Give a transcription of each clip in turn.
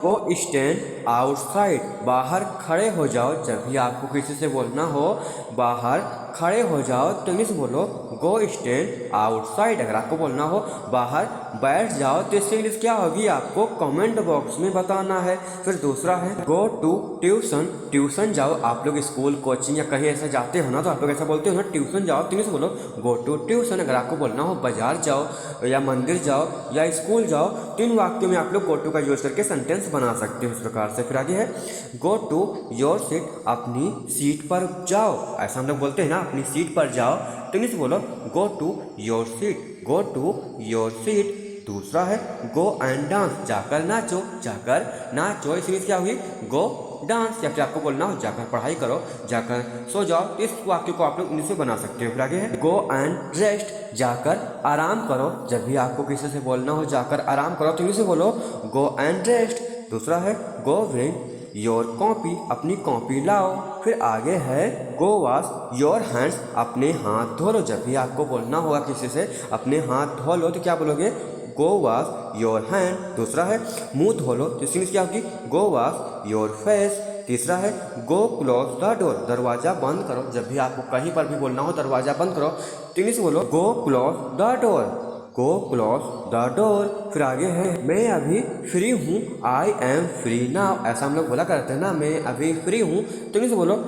गो stand outside, बाहर खड़े हो जाओ। जब भी आपको किसी से बोलना हो बाहर खड़े हो जाओ तो इंग्लिश बोलो गो स्टैंड आउटसाइड। अगर आपको बोलना हो बाहर बैठ जाओ तो इसकी इंग्लिश क्या होगी आपको कमेंट बॉक्स में बताना है। फिर दूसरा है गो टू ट्यूशन, ट्यूशन जाओ। आप लोग स्कूल कोचिंग या कहीं ऐसे जाते हो ना तो आप लोग ऐसा बोलते हो ना ट्यूशन जाओ, तो इंग्लिश बोलो गो टू ट्यूशन। अगर आपको बोलना हो बाजार जाओ या मंदिर जाओ या स्कूल जाओ तो इन वाक्यों में आप लोग गो टू का यूज करके सेंटेंस बना सकते हो इस प्रकार से। फिर आगे है गो टू योर सीट, अपनी सीट पर जाओ। ऐसा हम लोग बोलते हैं ना अपनी सीट पर जाओ, तो इंग्लिश बोलो go to your seat, go to your seat. दूसरा है गो एंड डांस, जाकर नाचो, जाकर नाचो। इसलिए क्या हुई गो डांस। या फिर आपको बोलना हो जाकर पढ़ाई करो, जाकर सो जाओ, तो इस वाक्य को आप लोग इंग्लिश में बना सकते हो। फिर आगे है गो एंड रेस्ट, जाकर आराम करो। जब भी आपको किसी से बोलना हो जाकर आराम करो तो इंग्लिश में बोलो गो एंड रेस्ट। दूसरा है गो ब्रिंग योर कॉपी, अपनी कॉपी लाओ। फिर आगे है गो वॉश योर हैंड्स, अपने हाथ धो लो। जब भी आपको बोलना होगा किसी से अपने हाथ धो लो तो क्या बोलोगे गो वॉश योर हैंड। दूसरा है मुंह धो लो, तो इसकी क्या होगी गो वॉश योर फेस। तीसरा है गो क्लोज द डोर, दरवाजा बंद करो। जब भी आपको कहीं पर भी बोलना हो दरवाजा बंद करो तो इंग्लिश बोलो go close the door, go close the door. फिर आगे है मैं अभी फ्री हूँ, आई एम फ्री नाउ। ऐसा हम लोग बोला करते हैं ना मैं अभी फ्री हूँ, तो इंग्लिश बोलो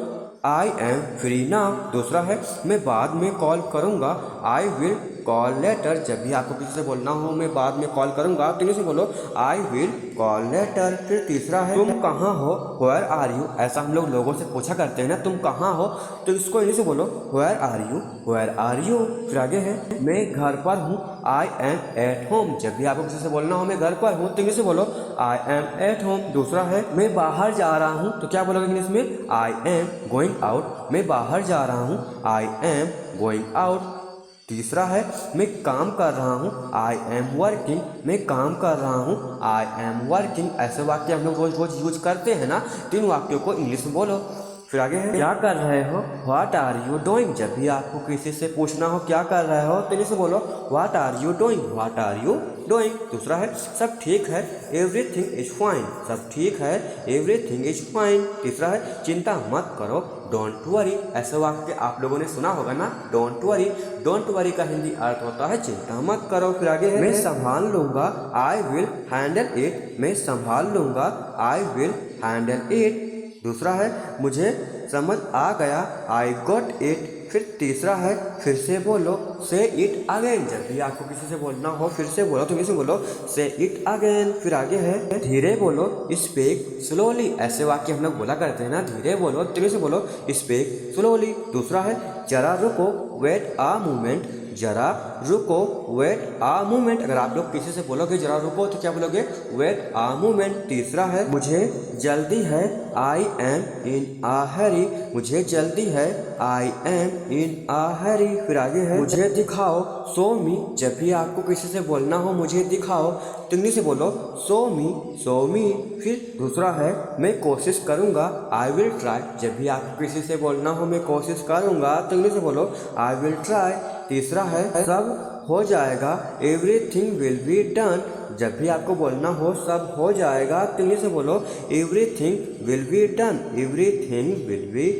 आई एम फ्री नाउ। दूसरा है मैं बाद में कॉल करूँगा, आई विल कॉल लेटर। जब भी आपको किसी से बोलना हो मैं बाद में कॉल करूँगा तो इंग्लिश में बोलो आई विल कॉल लेटर। फिर तीसरा है तुम कहाँ हो, वेयर आर यू। ऐसा हम लोग लोगों से पूछा करते हैं ना तुम कहाँ हो, तो इसको इंग्लिश में बोलो where are you, where are you. फिर आगे है मैं घर पर हूँ, आई एम एट होम। जब भी आपको किसी से बोलना हो मैं घर पर हूँ तो इंग्लिश में बोलो आई एम एट होम। दूसरा है मैं बाहर जा रहा हूँ, तो क्या बोलोगे इंग्लिश में आई एम गोइंग आउट। मैं बाहर जा रहा हूँ, आई एम गोइंग आउट। तीसरा है मैं काम कर रहा हूँ, आई एम वर्किंग। मैं काम कर रहा हूँ, आई एम वर्किंग। ऐसे वाक्य हम लोग रोज रोज यूज करते हैं ना, तीन वाक्यों को इंग्लिश में बोलो। फिर आगे है क्या कर रहे हो, व्हाट आर यू डूइंग। जब भी आपको किसी से पूछना हो क्या कर रहे हो तो इंग्लिश में बोलो what are you doing, what are you doing. दूसरा है सब ठीक है, एवरीथिंग इज फाइन। सब ठीक है, एवरीथिंग इज फाइन। तीसरा है चिंता मत करो, डोंट वरी। ऐसे वाक्य आप लोगों ने सुना होगा ना डोंट वरी। डोंट वरी का हिंदी अर्थ होता है चिंता मत करो। फिर आगे है मैं संभाल लूंगा, आई विल हैंडल इट। मैं संभाल लूंगा, आई विल हैंडल इट। दूसरा है मुझे समझ आ गया, आई गॉट इट। फिर तीसरा है फिर से बोलो, से इट अगेन। जब भी आपको किसी से बोलना हो फिर से बोलो तो किसी बोलो से इट अगेन। फिर आगे है धीरे बोलो, स्पीक स्लोली। ऐसे वाक्य हम लोग बोला करते हैं ना धीरे बोलो तो किसी बोलो स्पीक स्लोली। दूसरा है जरा रुको, वेट अ मोमेंट। जरा रुको, वेट अ मोमेंट। अगर आप लोग किसी से बोलोगे जरा रुको तो क्या बोलोगे वेट अ मोमेंट। तीसरा है मुझे जल्दी है, आई एम इन अ हरी। मुझे जल्दी है, आई एम इन अ हरी। फिर आगे है मुझे दिखाओ, शो मी। जब भी आपको किसी से बोलना हो मुझे दिखाओ तो इंग्लिश से बोलो शो मी, शो मी। फिर दूसरा है मैं कोशिश करूँगा, आई विल ट्राई। जब भी आपको किसी से बोलना हो मैं कोशिश करूँगा तो इंग्लिश से बोलो आई विल ट्राई। तीसरा है सब हो जाएगा, एवरीथिंग विल बी डन। जब भी आपको बोलना हो सब हो जाएगा तो इंग्लिश में बोलो everything will be done, everything will be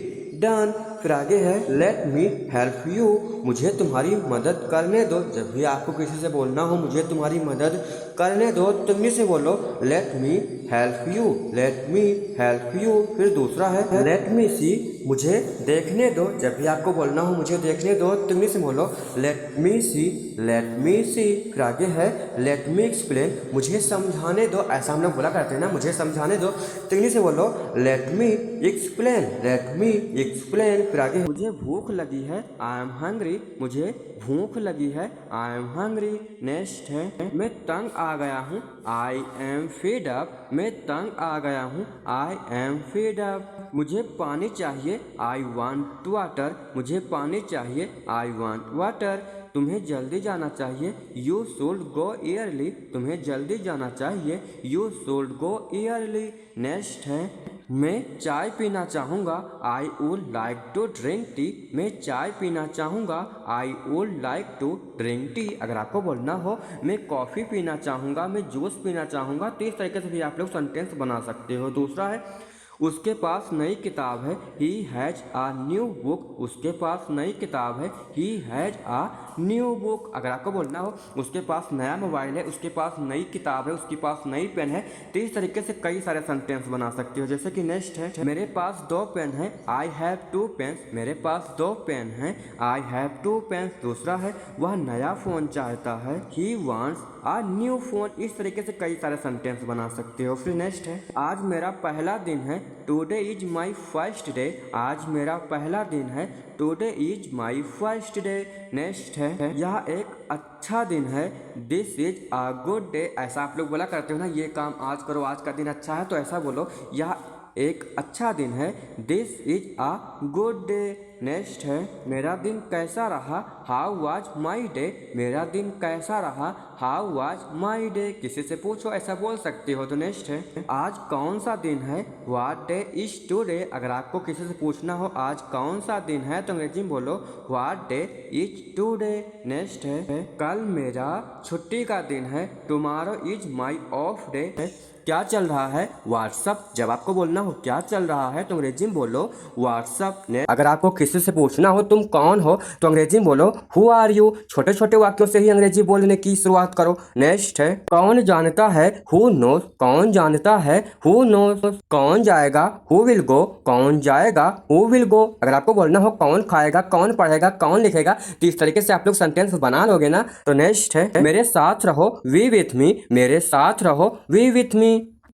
done. फिर आगे है लेट मी हेल्प यू। मुझे तुम्हारी मदद करने दो। जब भी आपको किसी से बोलना हो मुझे तुम्हारी मदद करने दो तो इंग्लिश में बोलो let me help you, let me help you. फिर दूसरा है लेट मी सी, मुझे देखने दो। जब भी आपको बोलना हो मुझे देखने दो तो इंग्लिश में बोलो लेट मी सी, लेट मी सी। फिर आगे है लेट मी एक्सप्लेन, मुझे समझाने दो। ऐसा हम लोग बोला करते हैं ना मुझे समझाने दो तो इंग्लिश में बोलो let me explain, let me explain. फिर आगे मुझे भूख लगी है, आई एम हंग्री। मुझे भूख लगी है, आई एम हंग्री। नेक्स्ट है मैं तंग आ गया हूँ, आई एम फेड अप। मैं तंग आ गया हूँ, आई एम फेड अप। मुझे पानी चाहिए, आई वांट वाटर। मुझे पानी चाहिए, आई वांट वाटर। तुम्हें जल्दी जाना चाहिए, यू शुड गो ईयरली। तुम्हें जल्दी जाना चाहिए, you should go early. Next है मैं चाय पीना चाहूँगा, I would like to drink tea. मैं चाय पीना चाहूँगा, I would like to drink tea. अगर आपको बोलना हो मैं कॉफ़ी पीना चाहूँगा, मैं जूस पीना चाहूँगा, तो इस तरीके से भी आप लोग सेंटेंस बना सकते हो। दूसरा है उसके पास नई किताब है, he has a new book. उसके पास नई किताब है, he has a new book. अगर आपको बोलना हो उसके पास नया मोबाइल है, उसके पास नई किताब है, उसके पास नई पेन है, तो इस तरीके से कई सारे सेंटेंस बना सकते हो। जैसे कि नेक्स्ट है मेरे पास 2 पेन है, आई हैव 2 पेन्स। मेरे पास 2 पेन है, आई हैव 2 पेन्स। दूसरा है वह नया फ़ोन चाहता है, he wants a new phone. इस तरीके से कई सारे सेंटेंस बना सकते हो। फिर नेक्स्ट है आज मेरा पहला दिन है, today is my first day. आज मेरा पहला दिन है, today is my first day. Next है यह एक अच्छा दिन है, this is a good day. ऐसा आप लोग बोला करते हो ना, ये काम आज करो, आज का दिन अच्छा है, तो ऐसा बोलो यह एक अच्छा दिन है, this is a good day. Next है मेरा दिन कैसा रहा, हाउ वाज माई डे। मेरा दिन कैसा रहा, हाउ वाज माई डे। किसी से पूछो ऐसा बोल सकते हो। तो नेक्स्ट है आज कौन सा दिन है, व्हाट डे इज टुडे। अगर आपको किसी से पूछना हो आज कौन सा दिन है, तो अंग्रेजी में बोलो what day is today. Next है कल मेरा छुट्टी का दिन है, tomorrow is my of day. क्या चल रहा है, व्हाट्सअप। जब आपको बोलना हो क्या चल रहा है, तो अंग्रेजी में बोलो व्हाट्सअप ने। अगर आपको किसी से पूछना हो तुम कौन हो, तो अंग्रेजी में बोलो हु आर यू। छोटे छोटे वाक्यों से ही अंग्रेजी बोलने की शुरुआत करो। नेक्स्ट है कौन जानता है, हु नोस। कौन जानता है, हु नोस। कौन जाएगा, हु विल गो। कौन जाएगा, हु विल गो। अगर आपको बोलना हो कौन खाएगा, कौन पढ़ेगा, कौन लिखेगा, तो इस तरीके से आप लोग सेंटेंस बना लोगे ना। तो नेक्स्ट है मेरे साथ रहो, वी विथ मी। मेरे साथ रहो, वी विथ मी।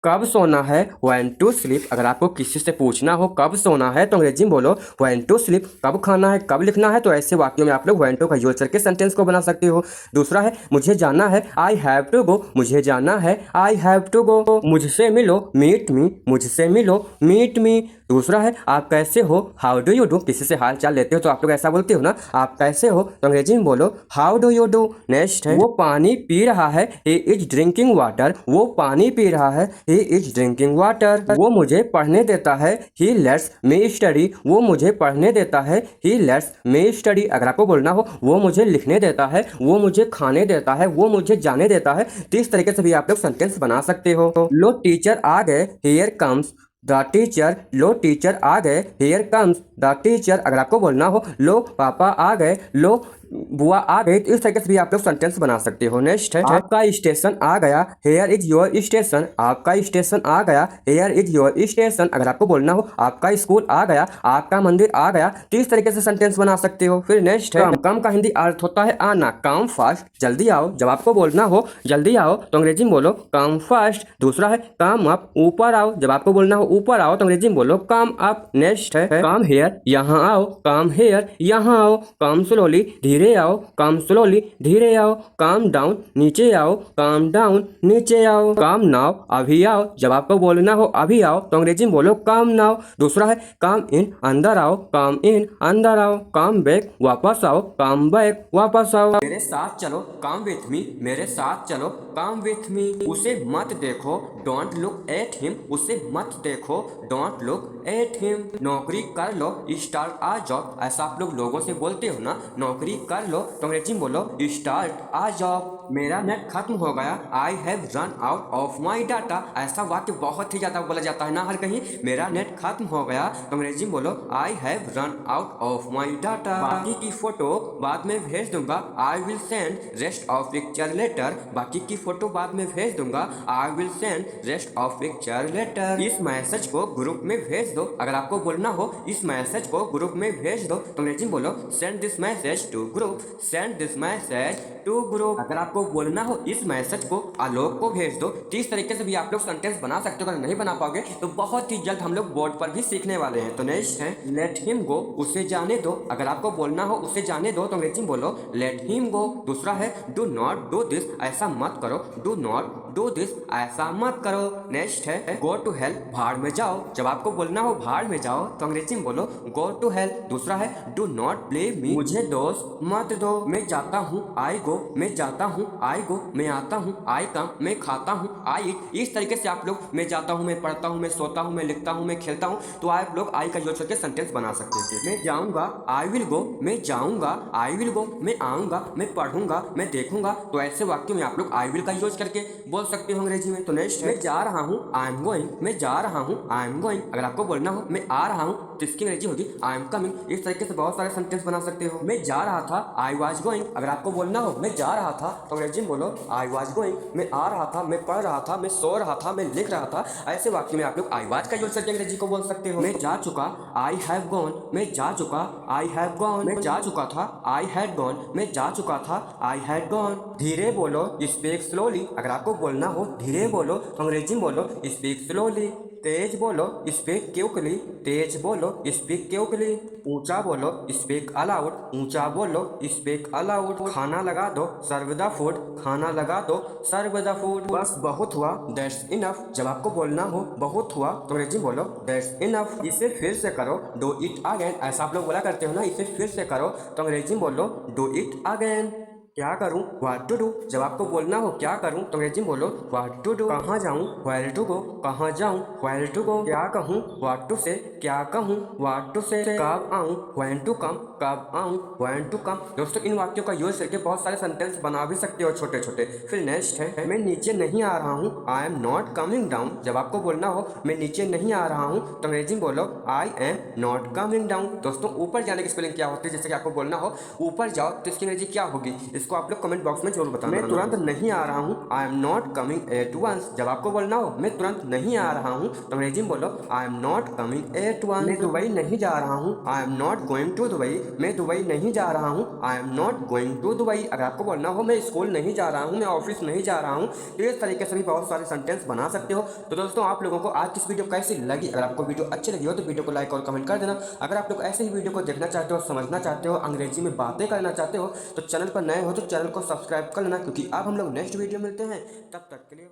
कब सोना है, व्हेन टू स्लीप। अगर आपको किसी से पूछना हो कब सोना है, तो अंग्रेजी में बोलो व्हेन टू स्लीप। कब खाना है, कब लिखना है, तो ऐसे वाक्यों में आप लोग व्हेन टू का यूज करके सेंटेंस को बना सकते हो। दूसरा है मुझे जाना है, आई हैव टू गो। मुझे जाना है, आई हैव टू गो। मुझसे मिलो, मीट मी। मुझसे मिलो, मीट मी। दूसरा है आप कैसे हो, हाउ डू यू डू। किसी से हाल चाल लेते हो तो आप लोग ऐसा बोलते हो ना, आप कैसे हो, तो अंग्रेजी में बोलो how do you do. Next है वो पानी पी रहा है, ही इज ड्रिंकिंग वाटर। वो पानी पी रहा है, ही इज ड्रिंकिंग वाटर। वो मुझे पढ़ने देता है, ही लेट्स मी स्टडी। वो मुझे पढ़ने देता है, ही लेट्स मी स्टडी। अगर आपको बोलना हो वो मुझे लिखने देता है, वो मुझे खाने देता है, वो मुझे जाने देता है, तो इस तरीके से भी आप लोग सेंटेंस बना सकते हो। लो टीचर आ गए, हियर कम्स द टीचर। लो टीचर आ गए, हियर कम्स द टीचर। अगर आपको बोलना हो लो पापा आ गए, लो बुआ आ गई, तो इस तरीके से भी आप लोग सेंटेंस बना सकते हो। नेक्स्ट है आपका स्टेशन आ गया, हेयर इज योर स्टेशन। आपका स्टेशन आ गया, हेयर इज योर स्टेशन। अगर आपको बोलना हो आपका स्कूल आ गया, आपका मंदिर आ गया, तो इस तरीके से सेंटेंस बना सकते हो। फिर नेक्स्ट है कम का हिंदी अर्थ होता है आना, कम फास्ट, जल्दी आओ। जब आपको बोलना हो जल्दी आओ, तो अंग्रेजी में बोलो कम फास्ट। दूसरा है कम अप, ऊपर आओ। जब आपको बोलना हो ऊपर आओ, तो अंग्रेजी में बोलो कम अप। नेक्स्ट है कम हेयर, यहाँ आओ। कम हेयर, यहाँ आओ। कम स्लोली, धीरे आओ। कम स्लोली, धीरे आओ। काम डाउन, नीचे आओ। काम डाउन, नीचे आओ। काम नाउ, अभी आओ। जब आपको बोलना हो अभी आओ, तो अंग्रेजी में बोलो काम नाउ। दूसरा है काम इन, अंदर आओ। काम इन, अंदर आओ। काम बैक, वापस आओ। काम बैक, वापस आओ। मेरे साथ चलो, काम विथ मी। मेरे साथ चलो, काम विथ मी। उसे मत देखो, डोंट लुक एट हिम। उसे मत देखो, डोंट लुक एट हिम। नौकरी कर लो, स्टार्ट आ जॉब। ऐसा आप लोग लोगों से बोलते हो ना, नौकरी कर लो, तो अंग्रेजी में बोलो स्टार्ट आ जॉब। मेरा नेट खत्म हो गया, आई have run out of my data. ऐसा वाक्य बहुत ही ज्यादा बोला जाता है ना हर कहीं, मेरा नेट खत्म हो गया, तो अंग्रेजी में बोलो I have run out of my data. बाकी की फोटो बाद में भेज दूंगा, I will send rest of picture later. बाकी की फोटो बाद में भेज दूंगा, I will send rest of picture later. इस मैसेज को ग्रुप में भेज दो। अगर आपको बोलना हो इस मैसेज को ग्रुप में भेज दो, तो अंग्रेजी में बोलो send this message to group. Send this message to group. अगर आपको बोलना हो इस मैसेज को आलोक को भेज दो, तो इस तरीके से भी आप लोग सेंटेंस बना सकते हो। अगर नहीं बना पाओगे तो बहुत ही जल्द हम लोग बोर्ड पर भी सीखने वाले हैं। तो नेक्स्ट है लेट हिम गो, उसे जाने दो। अगर आपको बोलना हो उसे जाने दो, तो अंग्रेजी में बोलो लेट हिम गो। दूसरा है डू नॉट डू दिस, ऐसा मत करो। डू नॉट डू दिस, ऐसा मत करो। नेक्स्ट है गो टू हेल, भाड़ में जाओ। जब आपको बोलना हो भाड़ में जाओ, तो अंग्रेजी में बोलो गो टू हेल। दूसरा है डू नॉट ब्लेम मी, मुझे दोष मत दो। मैं जाता हूँ, आई गो। मैं जाता हूँ, आई गो। मैं आता हूँ, आई कम। मैं खाता हूँ, आई ईट। इस तरीके से आप लोग मैं जाता हूँ, मैं पढ़ता हूँ, मैं सोता हूँ, मैं लिखता हूँ, मैं खेलता हूँ, तो आप लोग आई का यूज करके सेंटेंस बना सकते हैं। मैं जाऊँगा, आई विल गो। मैं जाऊँगा, आई विल गो। मैं आऊँगा, मैं पढ़ूंगा, मैं देखूंगा, तो ऐसे वाक्य में आप लोग आई विल का यूज करके बोल सकते हो अंग्रेजी में। तो नेक्स्ट है मैं जा रहा हूँ, आई एम गोइंग। मैं जा रहा हूँ, आई एम गोइंग। अगर आपको बोलना हो मैं आ रहा हूँ, तो इसकी अंग्रेजी होगी आई एम कमिंग। इस तरीके से बहुत सारे सेंटेंस बना सकते हो। मैं जा रहा था, आई वाज गोइंग। अगर आपको बोलना हो मैं जा रहा था, तो अंग्रेजी में बोलो आई वाज गोइंग। मैं आ रहा था, मैं पढ़ रहा था, मैं सो रहा था, मैं लिख रहा था, ऐसे वाक्य में आप लोग आई वाज का यूज करके अंग्रेजी को बोल सकते हो। मैं जा चुका, आई हैव गॉन। मैं जा चुका, आई हैव गॉन। मैं जा चुका था, आई हैड गॉन। मैं जा चुका था, आई हैड गॉन। धीरे बोलो, स्पीक स्लोली। अगर आपको बोलना हो धीरे बोलो, तो अंग्रेजी में बोलो स्पीक स्लोली। तेज बोलो, स्पीक क्विकली। तेज बोलो, स्पीक क्विकली। ऊंचा बोलो, स्पीक अलाउड। ऊंचा बोलो, स्पीक अलाउड। खाना लगा दो, सर्व द फूड। खाना लगा दो, सर्व द फूड। बस बहुत हुआ, दैट्स इनफ। जब आपको बोलना हो बहुत हुआ, तो अंग्रेजी में बोलो दैट्स इनफ। इसे फिर से करो, डू इट अगेन। ऐसा आप लोग बोला करते हो ना, इसे फिर से करो, तो अंग्रेजी में बोलो डू इट अगेन। क्या करूं, व्हाट टू डू। जब आपको बोलना हो क्या करूं, तो अंग्रेजी में बोलो व्हाट टू डू। कहाँ जाऊं, वेयर टू गो। कहाँ जाऊं, वेयर टू गो। क्या कहूं, व्हाट टू से। क्या कहूं, व्हाट टू से। कब आऊं, व्हेन टू कम। कब आऊं, व्हेन टू कम। दोस्तों इन वाक्यों का यूज करके बहुत सारे सेंटेंस बना भी सकते हो छोटे छोटे। फिर नेक्स्ट है मैं नीचे नहीं आ रहा हूँ, I am not coming down. जब आपको बोलना हो मैं नीचे नहीं आ रहा हूँ, तो अंग्रेजी में बोलो I am not coming down. दोस्तों ऊपर जाने की स्पेलिंग क्या होती है, जैसे कि आपको बोलना हो ऊपर जाओ, तो इसकी अंग्रेजी क्या होगी, इसको आप लोग कमेंट बॉक्स में जरूर बताना। मैं तुरंत नहीं आ रहा हूँ, I am not coming at once. जब आपको बोलना हो मैं तुरंत नहीं आ रहा हूँ, तो अंग्रेजी में बोलो I am not coming at once. मैं दुबई नहीं जा रहा हूँ, I am not going to Dubai. मैं दुबई नहीं जा रहा हूँ, I am not going to Dubai. अगर आपको बोलना हो मैं स्कूल नहीं जा रहा हूँ, मैं ऑफिस नहीं जा रहा हूँ, तो इस तरीके से भी बहुत सारे सेंटेंस बना सकते हो। तो दोस्तों आप लोगों को आज की वीडियो कैसी लगी, अगर आपको वीडियो अच्छी लगी हो तो वीडियो को लाइक और कमेंट कर देना। अगर आप लोग ऐसे ही वीडियो को देखना चाहते हो, समझना चाहते हो, अंग्रेजी में बातें करना चाहते हो, तो चैनल पर नए हो तो चैनल को सब्सक्राइब कर लेना, क्योंकि अब हम लोग नेक्स्ट वीडियो मिलते हैं। तब तक के लिए